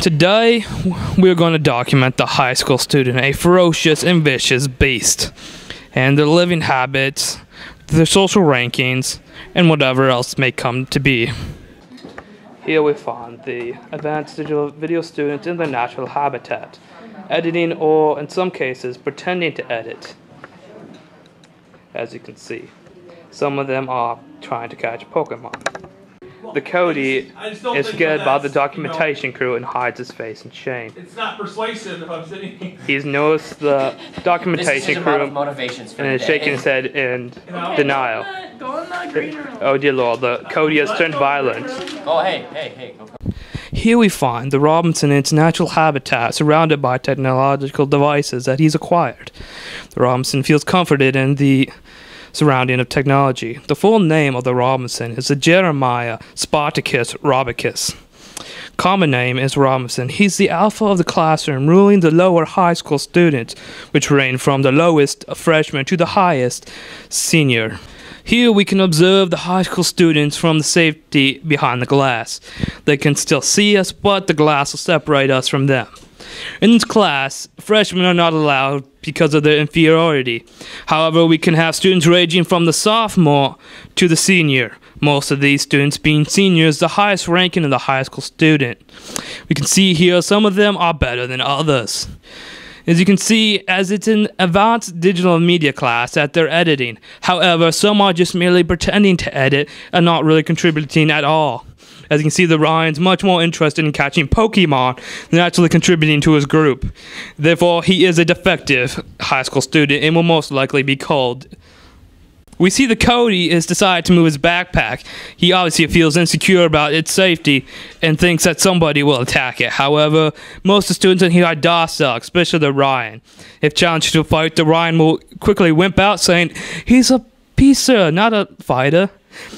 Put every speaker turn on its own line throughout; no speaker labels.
Today, we're going to document the high school student, a ferocious and vicious beast, and their living habits, their social rankings, and whatever else may come to be. Here we find the advanced digital video student in their natural habitat, editing or, in some cases, pretending to edit. As you can see, some of them are trying to catch Pokemon. The Cody is scared by the documentation crew and hides his face in shame.
It's not persuasive if I'm sitting.
He's noticed the documentation crew and is shaking his head in denial. Oh dear Lord, the Cody has turned violent.
Oh hey, go.
Here we find the Robinson in its natural habitat, surrounded by technological devices that he's acquired. The Robinson feels comforted in the surrounding of technology. The full name of the Robinson is the Jeremiah Spartacus Robicus. Common name is Robinson. He's the alpha of the classroom, ruling the lower high school students, which range from the lowest freshman to the highest senior. Here we can observe the high school students from the safety behind the glass. They can still see us, but the glass will separate us from them. In this class, freshmen are not allowed because of their inferiority. However, we can have students ranging from the sophomore to the senior. Most of these students being seniors, the highest ranking of the high school student. We can see here some of them are better than others. As you can see, as it's an advanced digital media class that they're editing. However, some are just merely pretending to edit and not really contributing at all. As you can see, the Ryan's much more interested in catching Pokemon than actually contributing to his group. Therefore, he is a defective high school student and will most likely be called. We see the Cody is decided to move his backpack. He obviously feels insecure about its safety and thinks that somebody will attack it. However, most of the students in here are docile, especially the Ryan. If challenged to a fight, the Ryan will quickly wimp out, saying, "He's a pizza, not a fighter."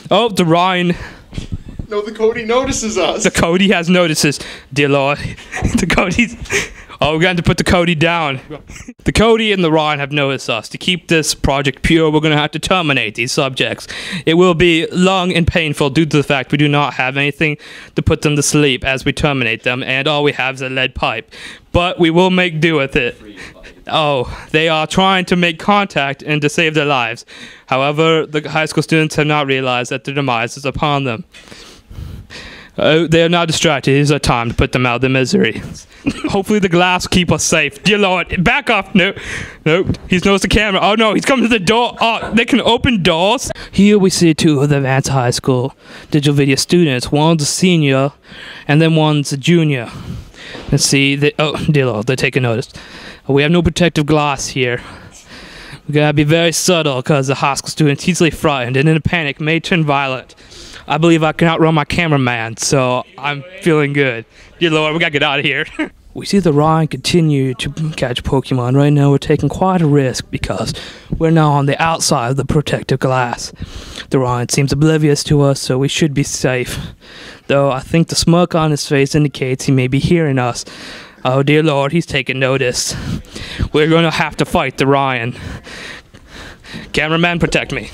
Oh, the Ryan...
No, the Cody notices us.
The Cody has notices. Dear Lord. The Cody's... Oh, we're going to put the Cody down. The Cody and the Ryan have noticed us. To keep this project pure, we're going to have to terminate these subjects. It will be long and painful due to the fact we do not have anything to put them to sleep as we terminate them, and all we have is a lead pipe. But we will make do with it. Oh, they are trying to make contact and to save their lives. However, the high school students have not realized that their demise is upon them. They are now distracted. It is our time to put them out of their misery. Hopefully the glass will keep us safe. Dear Lord, back off. Nope. He's noticed the camera. Oh no, he's coming to the door. Oh, they can open doors. Here we see two of the advanced high school digital video students. One's a senior, and then one's a junior. Let's see. Oh, dear Lord, they're taking notice. We have no protective glass here. We gotta be very subtle because the high school student's easily frightened and in a panic may turn violent. I believe I can outrun my cameraman, so I'm feeling good. Dear Lord, we gotta get out of here. We see the Ryan continue to catch Pokemon. Right now we're taking quite a risk because we're now on the outside of the protective glass. The Ryan seems oblivious to us, so we should be safe. Though I think the smirk on his face indicates he may be hearing us. Oh dear Lord, he's taking notice. We're gonna have to fight the Ryan. Cameraman, protect me.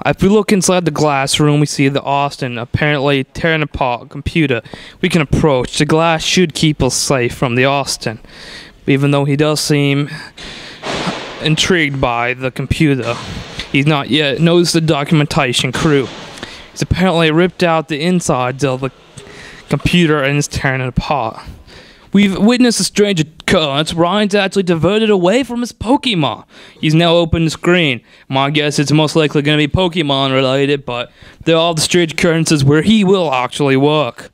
If we look inside the glass room, we see the Austin apparently tearing apart a computer. We can approach. The glass should keep us safe from the Austin, even though he does seem intrigued by the computer. He's not yet noticed the documentation crew. He's apparently ripped out the insides of the computer and is tearing it apart. We've witnessed a strange occurrence. Ryan's actually diverted away from his Pokemon. He's now opened the screen. My guess it's most likely going to be Pokemon related, but there are all the strange occurrences where he will actually work.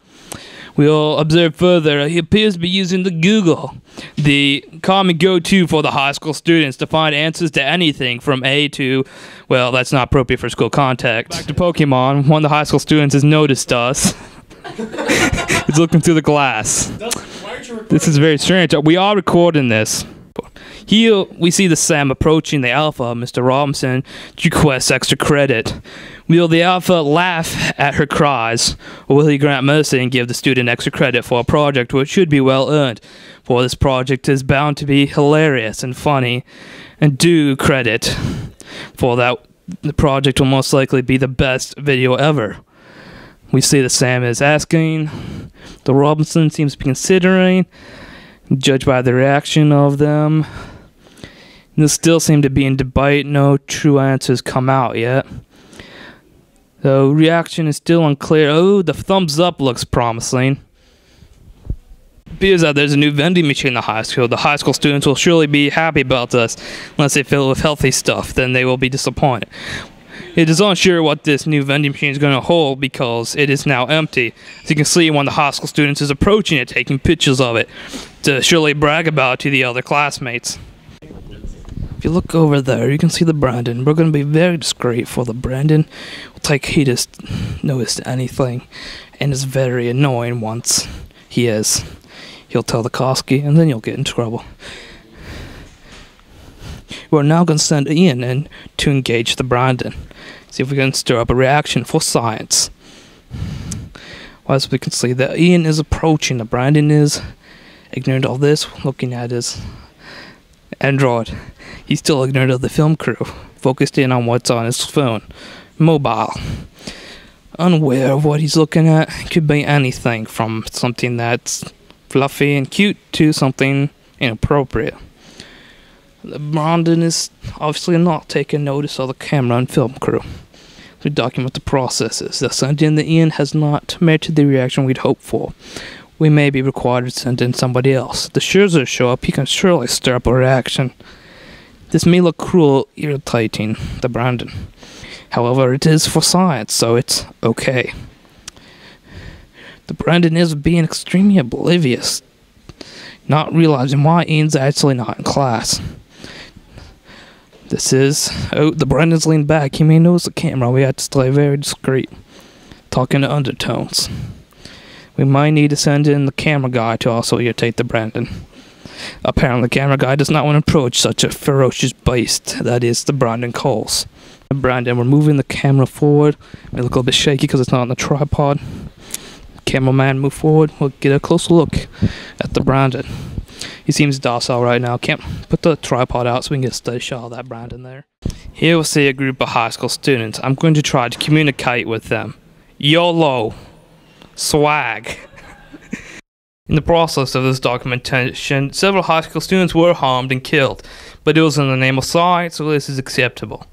We'll observe further. He appears to be using the Google, the common go-to for the high school students to find answers to anything from A to, well, that's not appropriate for school contact. Back to Pokemon, one of the high school students has noticed us. He's looking through the glass. This is very strange. We are recording this. Here we see the Sam approaching the Alpha, Mr. Robinson, to request extra credit. Will the Alpha laugh at her cries, or will he grant mercy and give the student extra credit for a project which should be well earned? For this project is bound to be hilarious and funny, and due credit for that. The project will most likely be the best video ever. We see that Sam is asking. The Robinson seems to be considering, judged by the reaction of them. They still seem to be in debate. No true answers come out yet. The reaction is still unclear. Oh, the thumbs up looks promising. It appears that there's a new vending machine in the high school. The high school students will surely be happy about this. Unless they fill it with healthy stuff, then they will be disappointed. It is unsure what this new vending machine is going to hold because it is now empty. As you can see, one of the high school students is approaching it, taking pictures of it to surely brag about it to the other classmates. If you look over there, you can see the Brandon. We're going to be very discreet for the Brandon. We'll take heed to notice anything, and is very annoying once he is. He'll tell the Koski, and then you'll get in trouble. We're now going to send Ian in to engage the Brandon. See if we can stir up a reaction for science. As we can see that Ian is approaching, the Brandon is ignorant of this, looking at his Android. He's still ignorant of the film crew, focused in on what's on his phone, mobile. Unaware of what he's looking at. Could be anything from something that's fluffy and cute to something inappropriate. The Brandon is obviously not taking notice of the camera and film crew. To document the processes. The send in the Ian has not met the reaction we'd hoped for. We may be required to send in somebody else. The Scherzer show up, he can surely stir up a reaction. This may look cruel, irritating, the Brandon. However, it is for science, so it's okay. The Brandon is being extremely oblivious, not realizing why Ian's actually not in class. This is... Oh, the Brandon's leaned back. He may notice the camera. We have to stay very discreet. Talking to undertones. We might need to send in the camera guy to also irritate the Brandon. Apparently, the camera guy does not want to approach such a ferocious beast. That is the Brandon Coles. The Brandon, we're moving the camera forward. It look a little bit shaky because it's not on the tripod. Cameraman, move forward. We'll get a closer look at the Brandon. He seems docile right now. Can't put the tripod out so we can get a steady shot of that Brandon there. Here we'll see a group of high school students. I'm going to try to communicate with them. YOLO. Swag. In the process of this documentation, several high school students were harmed and killed, but it was in the name of science, so this is acceptable.